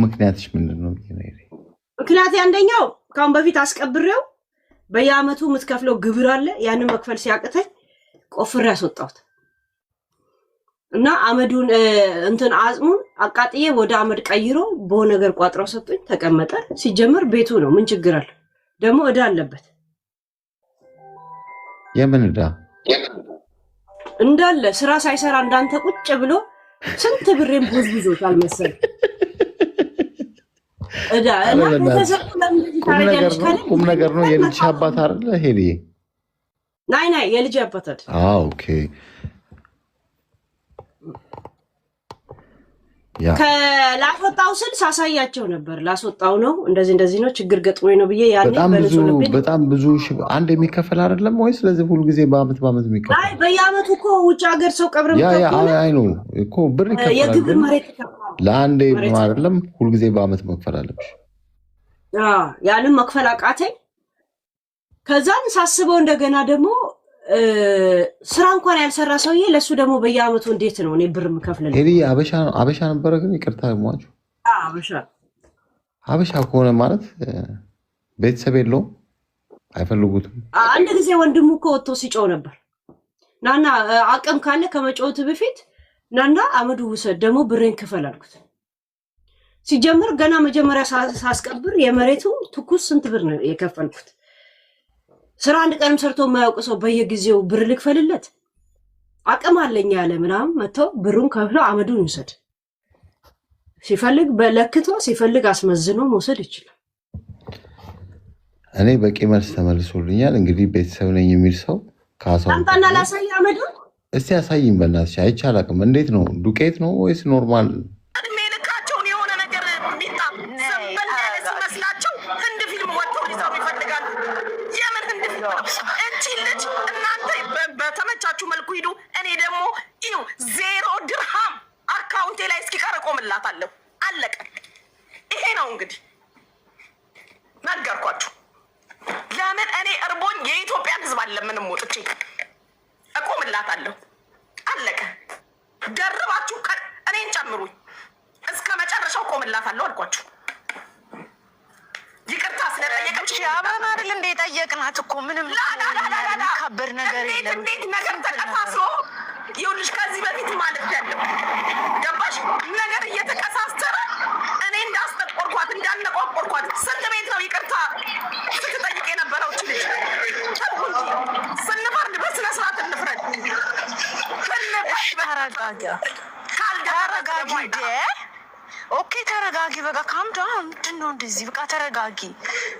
ምክንያትሽ ምንድነው? ምክንያት አንደኛው ካሁን በፊት አስቀብሬው በየአመቱ የምትከፍለው ግብር አለ። ያንን መክፈል ሲያቅተኝ ቆፍሬ ያስወጣሁት እና አመዱን እንትን አጽሙን አቃጥዬ ወደ አመድ ቀይሮ በሆነ ነገር ቋጥረው ሰጡኝ። ተቀመጠ። ሲጀመር ቤቱ ነው፣ ምን ችግር አለ? ደግሞ እዳ አለበት። የምን እዳ? እንዳለ ስራ ሳይሰራ እንዳንተ ቁጭ ብሎ ስንት ብሬን ቦዝብዞታል መሰል እዳ እና ተሰጥቶ ቁም ነገር ነው። የልጅ አባት አይደለ ሄሊ? ናይ የልጅ አባት አይደል? ኦኬ። ላስወጣው ስል ሳሳያቸው ነበር። ላስወጣው ነው እንደዚህ ነው ችግር ገጥሞኝ ነው ብዬ ያኔ በጣም ብዙ አንድ የሚከፈል አይደለም ወይ? ስለዚህ ሁሉ ጊዜ በአመት የሚከፈል አይ በየአመቱ እኮ ውጭ ሀገር ሰው ቀብር አይ ነው እኮ ብር ይከፈላል። የግብር መሬት ይከፈላል። ለአንዴ አይደለም ሁሉ ጊዜ በአመት መክፈል አለብሽ። ያንን መክፈል አቃተኝ። ከዛን ሳስበው እንደገና ደግሞ ስራ እንኳን ያልሰራ ሰውዬ ለሱ ደግሞ በየአመቱ እንዴት ነው እኔ ብር የምከፍልልኝ? ሄሊ አበሻ ነበረ ግን ይቅርታ ሟቹ አበሻ ከሆነ ማለት ቤተሰብ የለውም፣ አይፈልጉትም። አንድ ጊዜ ወንድሙ እኮ ወጥቶ ሲጮው ነበር። ናና አቅም ካለ ከመጮት በፊት ናና አመዱ ውሰድ ደግሞ ብሬን ክፈል አልኩት። ሲጀምር ገና መጀመሪያ ሳስቀብር የመሬቱ ትኩስ ስንት ብር ነው የከፈልኩት? ስራ አንድ ቀንም ሰርቶ የማያውቅ ሰው በየጊዜው ብር ልክፈልለት? አቅም አለኝ ያለ ምናምን መጥተው ብሩን ከፍለው አመዱን ይውሰድ። ሲፈልግ በለክቶ ሲፈልግ አስመዝኖ መውሰድ ይችላል። እኔ በቂ መልስ ተመልሶልኛል። እንግዲህ ቤተሰብ ነኝ የሚል ሰው ካሳው አንተና ላሳይ አመዱን እስቲ ያሳይኝ በእናትሽ። አይቻላቅም። እንዴት ነው? ዱቄት ነው ወይስ ኖርማል? በተመቻችሁ መልኩ ሂዱ። እኔ ደግሞ ይኸው 0 ድርሃም አካውንቴ ላይ እስኪቀር እቆምላታለሁ። አለቀ። ይሄ ነው እንግዲህ ነገርኳችሁ። ለምን እኔ እርቦኝ የኢትዮጵያን ሕዝብ አለ ምንም ወጥቼ እቆምላታለሁ። አለቀ። ደርባችሁ እኔን ጨምሩኝ እስከ መጨረሻው እቆምላታለሁ አልኳችሁ። ይቅርታ ስለጠየቀች አብረን አይደል እንደ ጠየቅናት እኮ ምንም ከበር ነገር የለም። እንዴት ነገር ተቀሳስሮ ይኸውልሽ፣ ከዚህ በፊት ማለት ያለው ገባሽ? ነገር እየተቀሳሰረ እኔ እንዳስጠቆርኳት እንዳነቋቆርኳት ስንት ቤት ነው ይቅርታ ስትጠይቅ የነበረው? ልጅ ስንፈርድ በስነ ስርዓት እንፍረድ። ተረጋጊ ኦኬ ተረጋጊ። በቃ ካምዳ ምንድነው እንደዚህ? በቃ ተረጋጊ።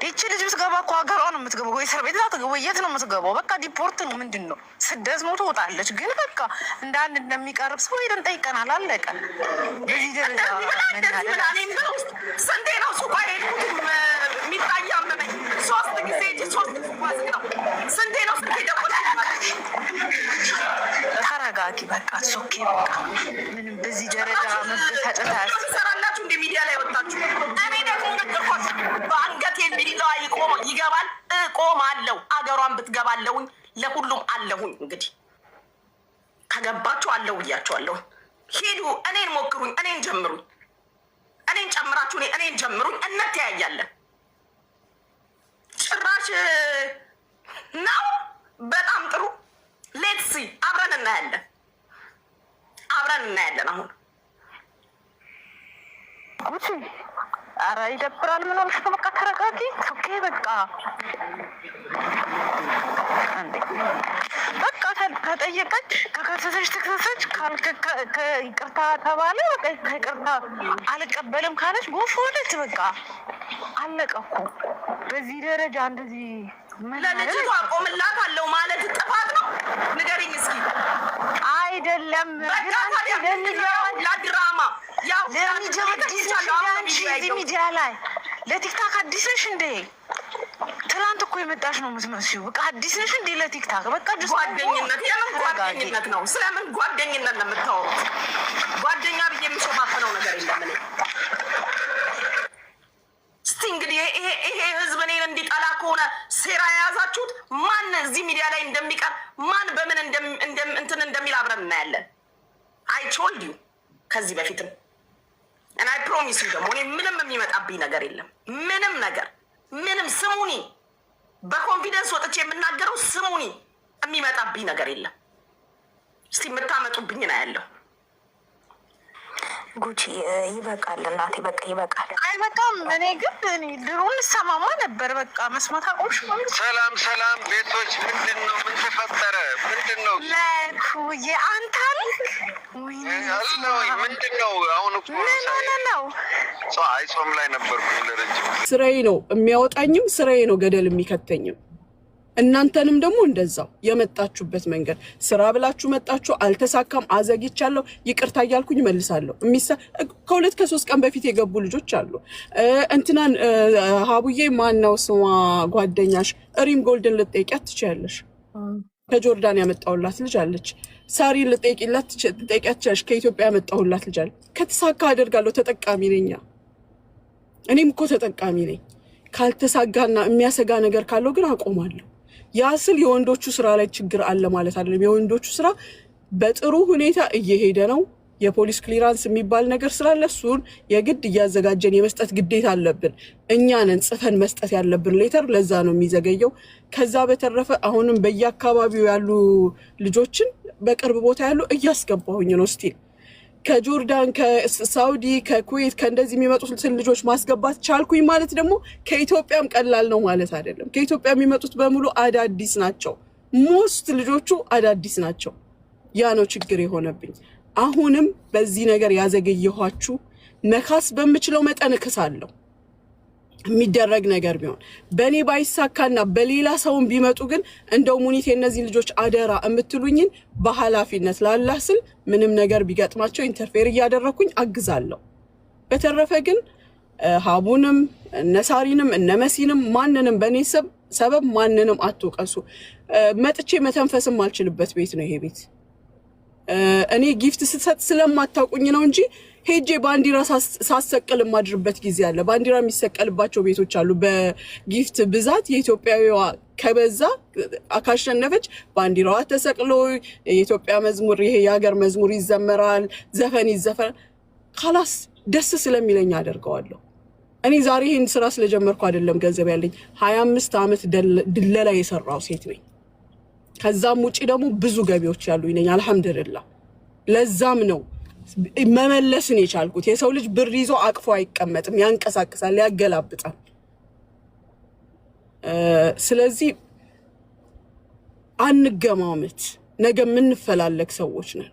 እቺ ልጅ ብትገባ እኮ ሀገሯ ነው የምትገባው፣ ወይ እስር ቤት ነው ወይ የት ነው የምትገባው? በቃ ዲፖርት ነው ምንድነው? ስደት ነው ትወጣለች። ግን በቃ እንዳንድ እንደሚቀርብ ሰው ሄደን ጠይቀናል። አለቀ። በዚህ ደረጃ ስንቴ ነው ሱቃ ሄድኩት የሚታያ መመኝ 3 ጊዜ እጂ 3 ጊዜ ነው። ስንቴ ነው ስንቴ ደግሞ ተረጋጊ። በቃ ኦኬ በቃ ምንም በዚህ ደረጃ መበታጨት ሰራላችሁ እንደ ሚዲያ ላይ ወጣችሁ። እኔ ደግሞ ነገርኳችሁ በአንገቴ ቢላዋ ይገባል፣ እቆማለሁ። አገሯን ብትገባለሁኝ ለሁሉም አለሁኝ። እንግዲህ ከገባችሁ አለሁ ብያችኋለሁ። ሂዱ፣ እኔን ሞክሩኝ፣ እኔን ጀምሩኝ፣ እኔን ጨምራችሁ እኔን ጀምሩኝ፣ እንተያያለን። ጭራሽ ነው። በጣም ጥሩ ሌትሲ አብረን እናያለን። አሁን ኧረ ይደብራል። ምን ሆነሽ ነው? በቃ ተረጋጊ። ኦኬ በቃ በቃ ከጠየቀች ከከሰሰች ትከሰሰች፣ ይቅርታ ተባለ በቃ ይቅርታ አልቀበልም ካለች ጎፎለት በቃ አለቀ እኮ። በዚህ ደረጃ እንደዚህ ለልጅቷ ቆምላታለሁ ማለት ጥፋት ነው? ንገሪኝ እስኪ። አይደለም ለድራማ ያው ሚዲያ ላይ ለቲክታክ አዲስ ነሽ እንዴ? ትናንት እኮ የመጣሽ ነው የምትመስዪው። በቃ አዲስ ነሽ እንዴ ለቲክታክ? በቃ ጓደኝነት የምን ጓደኝነት ነው? ስለምን ጓደኝነት ነው የምታወሩት? ጓደኛ ብዬ የምሸፋፍነው ነገር የለም እኔ። እስቲ እንግዲህ ይሄ ህዝብ እኔን እንዲጠላ ከሆነ ሴራ የያዛችሁት ማን እዚህ ሚዲያ ላይ እንደሚቀር ማን በምን እንትን እንደሚል አብረን እናያለን። አይ ቶልድ ዩ ከዚህ በፊትም and I promise you ደግሞ ምንም የሚመጣብኝ ነገር የለም ምንም ነገር ምንም ስሙኒ በኮንፊደንስ ወጥቼ የምናገረው ስሙኒ የሚመጣብኝ ነገር የለም እስቲ የምታመጡብኝ ነው ያለው ጉቺ ይበቃል እናቴ በቃ ይበቃል አይበቃም እኔ ግን ድሮን ሰማማ ነበር በቃ መስማት አቆምሽ ማለት ሰላም ቤቶች ምንድነው ምን ተፈጠረ ምንድነው ለኩዬ አንታል ወይ ምንድነው አሁን እኮ ነው ጾም ላይ ነበርኩኝ ለረጅም ስራዬ ነው የሚያወጣኝም ስራዬ ነው ገደል የሚከተኝም እናንተንም ደግሞ እንደዛው የመጣችሁበት መንገድ ስራ ብላችሁ መጣችሁ አልተሳካም አዘግይቻለሁ ይቅርታ ያልኩኝ መልሳለሁ ከሁለት ከሶስት ቀን በፊት የገቡ ልጆች አሉ እንትናን ሀቡዬ ማነው ስሟ ጓደኛሽ ሪም ጎልድን ልትጠይቂያት ትችያለሽ ከጆርዳን ያመጣውላት ልጅ አለች ሳሪ ልትጠይቂላት ትጠይቂያትሽ ከኢትዮጵያ ያመጣውላት ልጅ አለ ከተሳካ አደርጋለሁ ተጠቃሚ ነኝ እኔም እኮ ተጠቃሚ ነኝ ካልተሳጋና የሚያሰጋ ነገር ካለው ግን አቆማለሁ ያስል የወንዶቹ ስራ ላይ ችግር አለ ማለት አይደለም የወንዶቹ ስራ በጥሩ ሁኔታ እየሄደ ነው የፖሊስ ክሊራንስ የሚባል ነገር ስላለ እሱን የግድ እያዘጋጀን የመስጠት ግዴታ አለብን እኛ ነን ጽፈን መስጠት ያለብን ሌተር ለዛ ነው የሚዘገየው ከዛ በተረፈ አሁንም በየአካባቢው ያሉ ልጆችን በቅርብ ቦታ ያሉ እያስገባሁኝ ነው ስቲል ከጆርዳን ከሳውዲ ከኩዌት ከእንደዚህ የሚመጡት ልጆች ማስገባት ቻልኩኝ ማለት ደግሞ ከኢትዮጵያም ቀላል ነው ማለት አይደለም ከኢትዮጵያ የሚመጡት በሙሉ አዳዲስ ናቸው ሞስት ልጆቹ አዳዲስ ናቸው ያ ነው ችግር የሆነብኝ አሁንም በዚህ ነገር ያዘገየኋችሁ መካስ በምችለው መጠን እከሳለሁ የሚደረግ ነገር ቢሆን በኔ ባይሳካና በሌላ ሰውን ቢመጡ ግን እንደው ሙኒት የነዚህ ልጆች አደራ እምትሉኝን በኃላፊነት ላላህ ስል ምንም ነገር ቢገጥማቸው ኢንተርፌር እያደረኩኝ አግዛለሁ በተረፈ ግን ሀቡንም እነሳሪንም እነመሲንም ማንንም በኔ ሰበብ ማንንም አትወቀሱ መጥቼ መተንፈስም ማልችልበት ቤት ነው ይሄ ቤት እኔ ጊፍት ስትሰጥ ስለማታውቁኝ ነው እንጂ ሄጄ ባንዲራ ሳሰቀል ማድርበት ጊዜ አለ ባንዲራ የሚሰቀልባቸው ቤቶች አሉ በጊፍት ብዛት የኢትዮጵያዊዋ ከበዛ አካሸነፈች ባንዲራዋ ተሰቅሎ የኢትዮጵያ መዝሙር ይሄ የሀገር መዝሙር ይዘመራል ዘፈን ይዘፈን خلاص ደስ ስለሚለኝ አደርገዋለሁ እኔ ዛሬ ይሄን ስራ ስለጀመርኩ አይደለም ገንዘብ ያለኝ 25 አመት ድለላ የሰራው ሴት ነኝ ከዛም ውጪ ደግሞ ብዙ ገቢዎች ያሉኝ ነኝ አልহামዱሊላህ ለዛም ነው መመለስን የቻልኩት የሰው ልጅ ብር ይዞ አቅፎ አይቀመጥም ያንቀሳቅሳል ያገላብጣል ስለዚህ አንገማመት ነገ ምን ፈላለክ ሰዎች ነን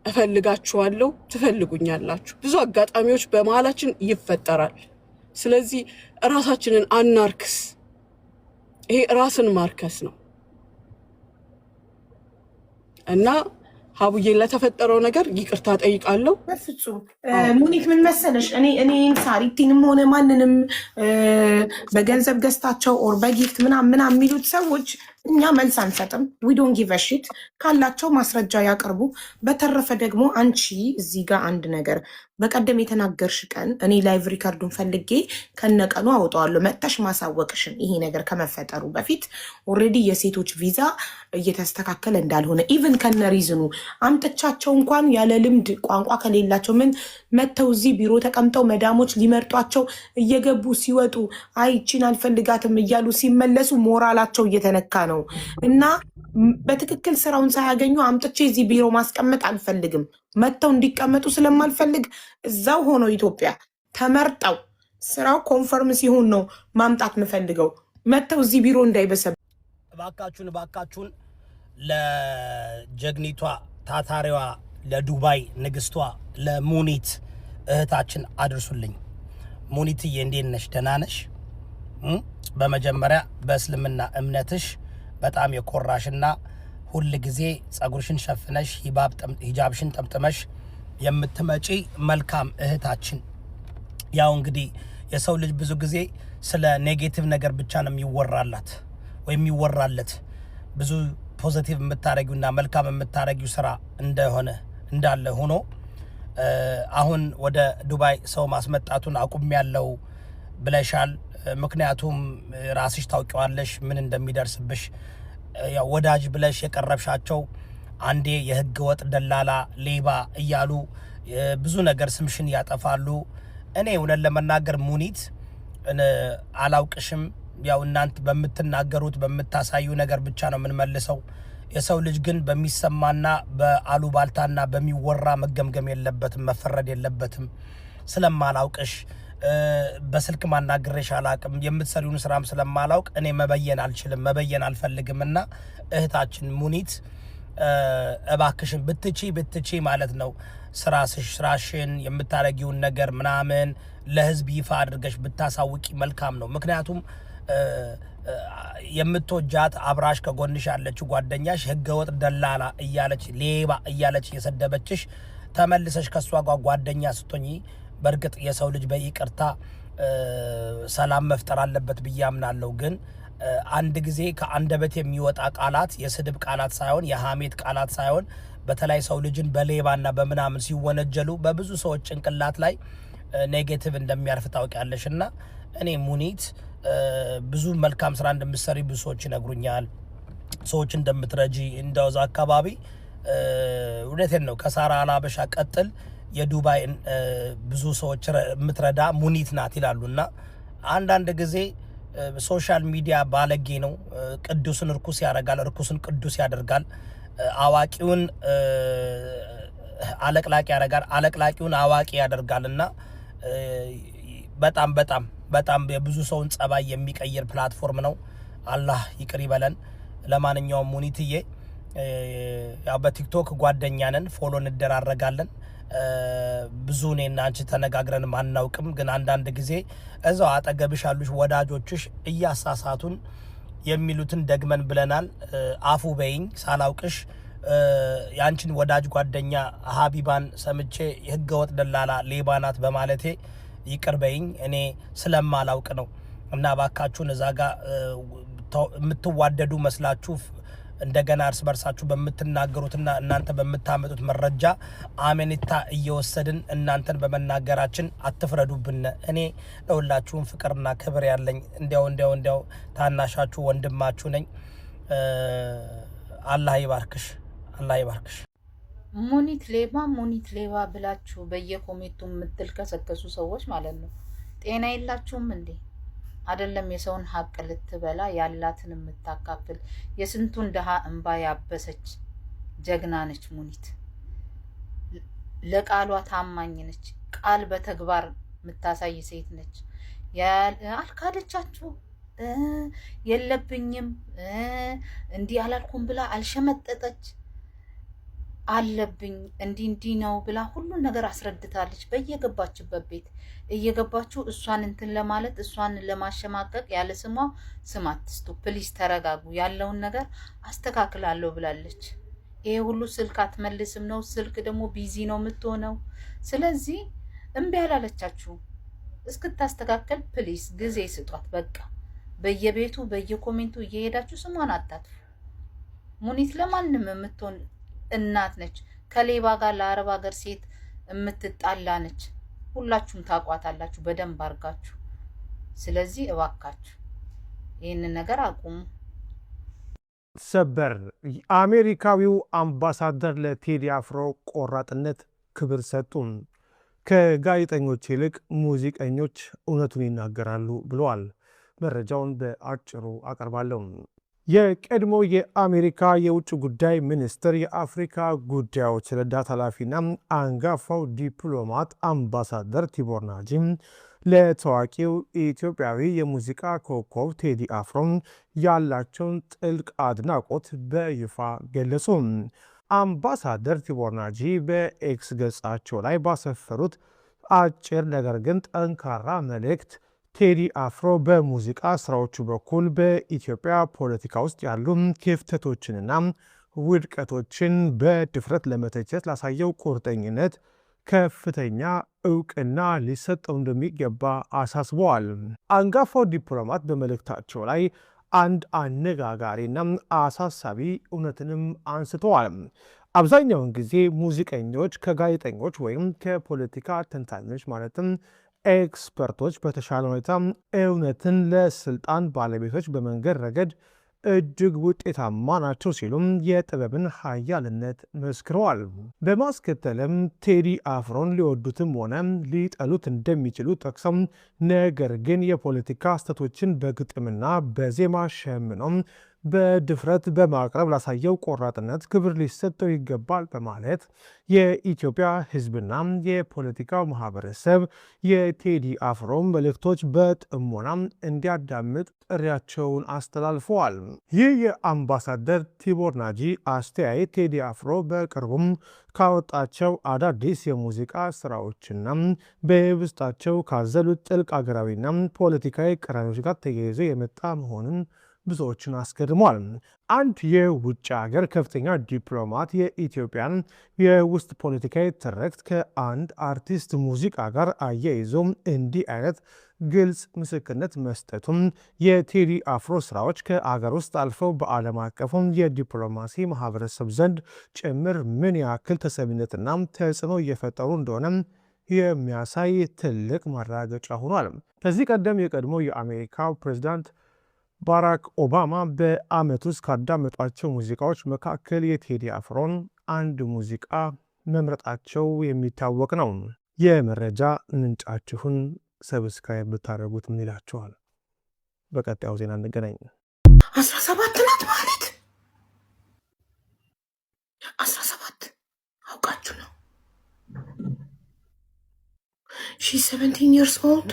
እፈልጋችኋለሁ ትፈልጉኛላችሁ ብዙ አጋጣሚዎች በመሃላችን ይፈጠራል ስለዚህ ራሳችንን አናርክስ ይሄ ራስን ማርከስ ነው እና ሀቡዬ ለተፈጠረው ነገር ይቅርታ ጠይቃለሁ በፍጹም ሙኒክ ምን መሰለሽ እኔ ሳሪቲንም ሆነ ማንንም በገንዘብ ገዝታቸው ኦር በጊፍት ምናምን የሚሉት ሰዎች እኛ መልስ አንሰጥም we don't give a shit ካላቸው ማስረጃ ያቀርቡ በተረፈ ደግሞ አንቺ እዚህ ጋር አንድ ነገር በቀደም የተናገርሽ ቀን እኔ ላይቭ ሪካርዱን ፈልጌ ከነቀኑ አውጣዋለሁ መጣሽ ማሳወቅሽን ይሄ ነገር ከመፈጠሩ በፊት ኦሬዲ የሴቶች ቪዛ እየተስተካከለ እንዳልሆነ ኢቭን ከነ ሪዝኑ አምጥቻቸው እንኳን ያለ ልምድ ቋንቋ ከሌላቸው ምን መተው እዚህ ቢሮ ተቀምጠው መዳሞች ሊመርጧቸው እየገቡ ሲወጡ አይቺን አልፈልጋትም እያሉ ሲመለሱ ሞራላቸው እየተነካ ነው እና በትክክል ስራውን ሳያገኙ አምጥቼ እዚህ ቢሮ ማስቀመጥ አልፈልግም መተው እንዲቀመጡ ስለማልፈልግ እዛው ሆኖ ኢትዮጵያ ተመርጠው ስራው ኮንፈርም ሲሆን ነው ማምጣት መፈልገው መተው እዚህ ቢሮ እንዳይበሰብ ባካችሁን ለጀግኒቷ ታታሪዋ ለዱባይ ንግስቷ ለሙኒት እህታችን አድርሱልኝ ሙኒትዬ እንዴት ነሽ ደህና ነሽ በመጀመሪያ በእስልምና እምነትሽ በጣም የኮራሽና ሁሉ ጊዜ ጸጉርሽን ሸፍነሽ ሂጃብሽን ጠምጥመሽ የምትመጪ መልካም እህታችን ያው እንግዲህ የሰው ልጅ ብዙ ጊዜ ስለ ኔጌቲቭ ነገር ብቻ ነው የሚወራላት ወይ የሚወራለት ብዙ ፖዚቲቭ የምታረጊውና መልካም የምታረጊው ስራ እንደሆነ እንዳለ ሆኖ አሁን ወደ ዱባይ ሰው ማስመጣቱን አቁም ያለው ብለሻል ምክንያቱም ራስሽ ታውቂዋለሽ ምን እንደሚደርስብሽ ያው ወዳጅ ብለሽ የቀረብሻቸው አንዴ የህግ ወጥ ደላላ ሌባ እያሉ ብዙ ነገር ስምሽን ያጠፋሉ። እኔ እውነት ለመናገር ሙኒት አላውቅሽም። ያው እናንተ በምትናገሩት በምታሳዩ ነገር ብቻ ነው የምንመልሰው። የሰው ልጅ ግን በሚሰማና በአሉባልታና በሚወራ መገምገም የለበትም፣ መፈረድ የለበትም። ስለማላውቅሽ በስልክ ማናገርሽ አላቅም፣ የምትሰሪውን ስራም ስለማላውቅ እኔ መበየን አልችልም፣ መበየን አልፈልግምና እህታችን ሙኒት እባክሽን ብትቺ ማለት ነው ስራሽን የምታረጊውን ነገር ምናምን ለህዝብ ይፋ አድርገሽ ብታሳውቂ መልካም ነው። ምክንያቱም የምትወጃት አብራሽ ከጎንሽ ያለችው ጓደኛሽ ህገወጥ ደላላ እያለች ሌባ እያለች የሰደበችሽ ተመልሰሽ ከሷ ጋር ጓደኛ ስትሆኚ በእርግጥ የሰው ልጅ በይቅርታ ሰላም መፍጠር አለበት ብዬ አምናለሁ። ግን አንድ ጊዜ ከአንደበት የሚወጣ ቃላት የስድብ ቃላት ሳይሆን የሐሜት ቃላት ሳይሆን በተለይ ሰው ልጅን በሌባና በምናምን ሲወነጀሉ በብዙ ሰዎች ጭንቅላት ላይ ኔጌቲቭ እንደሚያርፍ ታውቂያለሽና እኔ ሙኒት ብዙ መልካም ስራ እንደምትሰሪ ብዙ ሰዎች ይነግሩኛል። ሰዎች እንደምትረጂ እንደዛ አካባቢ እውነቴን ነው። ከሳራ አላበሻ ቀጥል የዱባይ ብዙ ሰዎች የምትረዳ ሙኒት ናት ይላሉና አንዳንድ ጊዜ ሶሻል ሚዲያ ባለጌ ነው። ቅዱስን እርኩስ ያደርጋል፣ እርኩስን ቅዱስ ያደርጋል። አዋቂውን አለቅላቂ ያደርጋል፣ አለቅላቂውን አዋቂ ያደርጋልና በጣም በጣም በጣም የብዙ ሰውን ጸባይ የሚቀይር ፕላትፎርም ነው። አላህ ይቅር ይበለን። ለማንኛውም ሙኒትዬ ያው በቲክቶክ ጓደኛ ነን፣ ፎሎ እንደራረጋለን። ብዙ እኔና አንቺ ተነጋግረን ማናውቅም፣ ግን አንዳንድ ጊዜ እዛው አጠገብሽ ያሉሽ ወዳጆችሽ እያሳሳቱን የሚሉትን ደግመን ብለናል። አፉ በይኝ ሳላውቅሽ ያንቺን ወዳጅ ጓደኛ ሀቢባን ሰምቼ የህገወጥ ደላላ ሌባ ናት በማለቴ ይቅር በይኝ። እኔ ስለማላውቅ ነው እና ባካችሁን እዛ ጋር የምትዋደዱ መስላችሁ እንደገና እርስ በርሳችሁ በምትናገሩትና እናንተ በምታመጡት መረጃ አሜኒታ እየወሰድን እናንተን በመናገራችን አትፍረዱብን። እኔ ለሁላችሁም ፍቅርና ክብር ያለኝ እንዲያው ታናሻችሁ ወንድማችሁ ነኝ። አላህ ይባርክሽ፣ አላህ ይባርክሽ። ሙኒት ሌባ ብላችሁ በየኮሜንቱ የምትልከሰከሱ ሰዎች ማለት ነው ጤና የላችሁም እንዴ? አይደለም የሰውን ሀቅ ልትበላ ያላትን የምታካፍል የስንቱን ድሃ እንባ ያበሰች ጀግና ነች ሙኒት። ለቃሏ ታማኝ ነች። ቃል በተግባር የምታሳይ ሴት ነች። አልካደቻችሁ። የለብኝም እንዲህ አላልኩም ብላ አልሸመጠጠች። አለብኝ እንዲህ ነው ብላ ሁሉን ነገር አስረድታለች። በየገባችበት ቤት እየገባችሁ እሷን እንትን ለማለት እሷን ለማሸማቀቅ ያለ ስሟ ስም አትስጡ ፕሊስ፣ ተረጋጉ። ያለውን ነገር አስተካክላለሁ ብላለች። ይሄ ሁሉ ስልክ አትመልስም ነው፣ ስልክ ደግሞ ቢዚ ነው የምትሆነው። ስለዚህ እምቢ አላለቻችሁ። እስክታስተካከል ፕሊስ ጊዜ ስጧት። በቃ በየቤቱ በየኮሜንቱ እየሄዳችሁ ስሟን አታጥፉ። ሙኒት ለማንም የምትሆን እናት ነች። ከሌባ ጋር ለአረብ ሀገር ሴት የምትጣላ ነች። ሁላችሁም ታቋታላችሁ በደንብ አድርጋችሁ። ስለዚህ እባካችሁ ይህንን ነገር አቁሙ። ሰበር አሜሪካዊው አምባሳደር ለቴዲ አፍሮ ቆራጥነት ክብር ሰጡ። ከጋዜጠኞች ይልቅ ሙዚቀኞች እውነቱን ይናገራሉ ብለዋል። መረጃውን በአጭሩ አቀርባለሁ። የቀድሞ የአሜሪካ የውጭ ጉዳይ ሚኒስትር የአፍሪካ ጉዳዮች ረዳት ኃላፊና አንጋፋው ዲፕሎማት አምባሳደር ቲቦር ናጂ ለታዋቂው ኢትዮጵያዊ የሙዚቃ ኮከብ ቴዲ አፍሮ ያላቸውን ጥልቅ አድናቆት በይፋ ገለጹ። አምባሳደር ቲቦር ናጂ በኤክስ ገጻቸው ላይ ባሰፈሩት አጭር ነገር ግን ጠንካራ መልእክት ቴዲ አፍሮ በሙዚቃ ስራዎቹ በኩል በኢትዮጵያ ፖለቲካ ውስጥ ያሉ ክፍተቶችንና ውድቀቶችን በድፍረት ለመተቸት ላሳየው ቁርጠኝነት ከፍተኛ እውቅና ሊሰጠው እንደሚገባ አሳስበዋል። አንጋፋው ዲፕሎማት በመልእክታቸው ላይ አንድ አነጋጋሪና አሳሳቢ እውነትንም አንስተዋል። አብዛኛውን ጊዜ ሙዚቀኞች ከጋዜጠኞች ወይም ከፖለቲካ ተንታኞች ማለትም ኤክስፐርቶች በተሻለ ሁኔታ እውነትን ለስልጣን ባለቤቶች በመንገድ ረገድ እጅግ ውጤታማ ናቸው ሲሉም የጥበብን ኃያልነት መስክረዋል። በማስከተልም ቴዲ አፍሮን ሊወዱትም ሆነ ሊጠሉት እንደሚችሉ ጠቅሰው ነገር ግን የፖለቲካ ስህተቶችን በግጥምና በዜማ ሸምኖም በድፍረት በማቅረብ ላሳየው ቆራጥነት ክብር ሊሰጠው ይገባል በማለት የኢትዮጵያ ሕዝብና የፖለቲካው ማህበረሰብ የቴዲ አፍሮ መልእክቶች በጥሞና እንዲያዳምጥ ጥሪያቸውን አስተላልፈዋል። ይህ የአምባሳደር ቲቦር ናጂ አስተያየት ቴዲ አፍሮ በቅርቡም ካወጣቸው አዳዲስ የሙዚቃ ስራዎችና በውስጣቸው ካዘሉት ጥልቅ አገራዊና ፖለቲካዊ ቅራኔዎች ጋር ተያይዞ የመጣ መሆኑን ብዙዎችን አስገድሟል። አንድ የውጭ ሀገር ከፍተኛ ዲፕሎማት የኢትዮጵያን የውስጥ ፖለቲካዊ ትርክት ከአንድ አርቲስት ሙዚቃ ጋር አያይዞ እንዲህ አይነት ግልጽ ምስክርነት መስጠቱም የቴዲ አፍሮ ስራዎች ከአገር ውስጥ አልፈው በዓለም አቀፉም የዲፕሎማሲ ማህበረሰብ ዘንድ ጭምር ምን ያክል ተሰሚነትና ተጽዕኖ እየፈጠሩ እንደሆነ የሚያሳይ ትልቅ ማረጋገጫ ሆኗል። ከዚህ ቀደም የቀድሞ የአሜሪካው ፕሬዚዳንት ባራክ ኦባማ በዓመት ውስጥ ካዳመጧቸው ሙዚቃዎች መካከል የቴዲ አፍሮን አንድ ሙዚቃ መምረጣቸው የሚታወቅ ነው። የመረጃ ምንጫችሁን ሰብስክራይብ ብታደርጉት ምን ይላችኋል? በቀጣዩ ዜና እንገናኝ። 17 ናት ማለት 17 አውቃችሁ ነው። ሺ 17 years old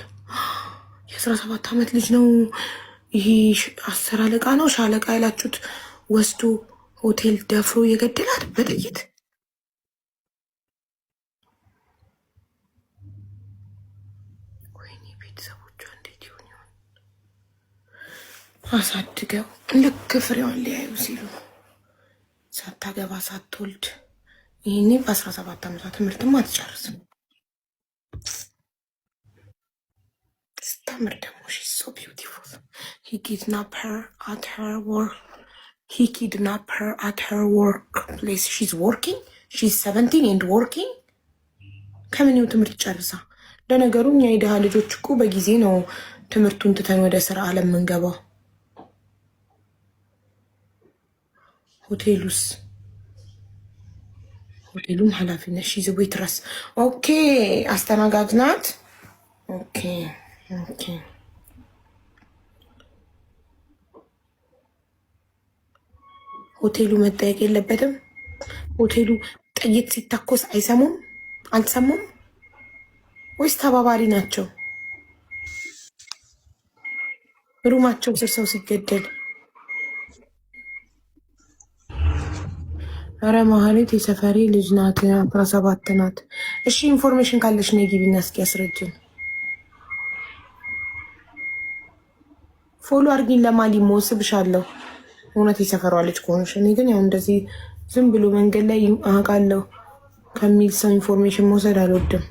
የ17 ዓመት ልጅ ነው። ይሄ 10 አለቃ ነው ሻለቃ ያላችሁት ወስዶ ሆቴል ደፍሮ የገደላት በጥይት። ወይኔ ቤተሰቦቿ እንዴት ይሆን ይሆን አሳድገው ልክ ፍሬዋን ሊያዩ ሲሉ ሳታገባ ሳትወልድ ይህኔ በ17 ዓመቷ ትምህርትም አትጨርስም። ስታምር ደግሞ she's so beautiful. He kidnapped her at her workplace. She's working. She's 17 and working. ከምን ይው ትምህርት ጨርሳ? ለነገሩ እኛ የደሃ ልጆች እኮ በጊዜ ነው ትምህርቱን ትተን ወደ ስራ ዓለም የምንገባው። ሆቴሉም ኃላፊነት she's a waitress. ኦኬ አስተናጋጅ ናት። ኦኬ ሆቴሉ መጠየቅ የለበትም። ሆቴሉ ጥይት ሲተኮስ አልሰሙም ወይስ ተባባሪ ናቸው? ሩማቸው ስር ሰው ሲገደል ኧረ ማህሌት የሰፈሬ ልጅ ናት 17 ናት። እሺ ኢንፎርሜሽን ካለሽ ነይ ግቢና እስኪ ያስረጅን። ፎሎ አርጊን ለማሊሞ ስብሻለሁ። እውነት የሰፈሯ ልጅ ከሆነሽ። እኔ ግን ያው እንደዚህ ዝም ብሎ መንገድ ላይ አውቃለሁ ከሚል ሰው ኢንፎርሜሽን መውሰድ አልወድም።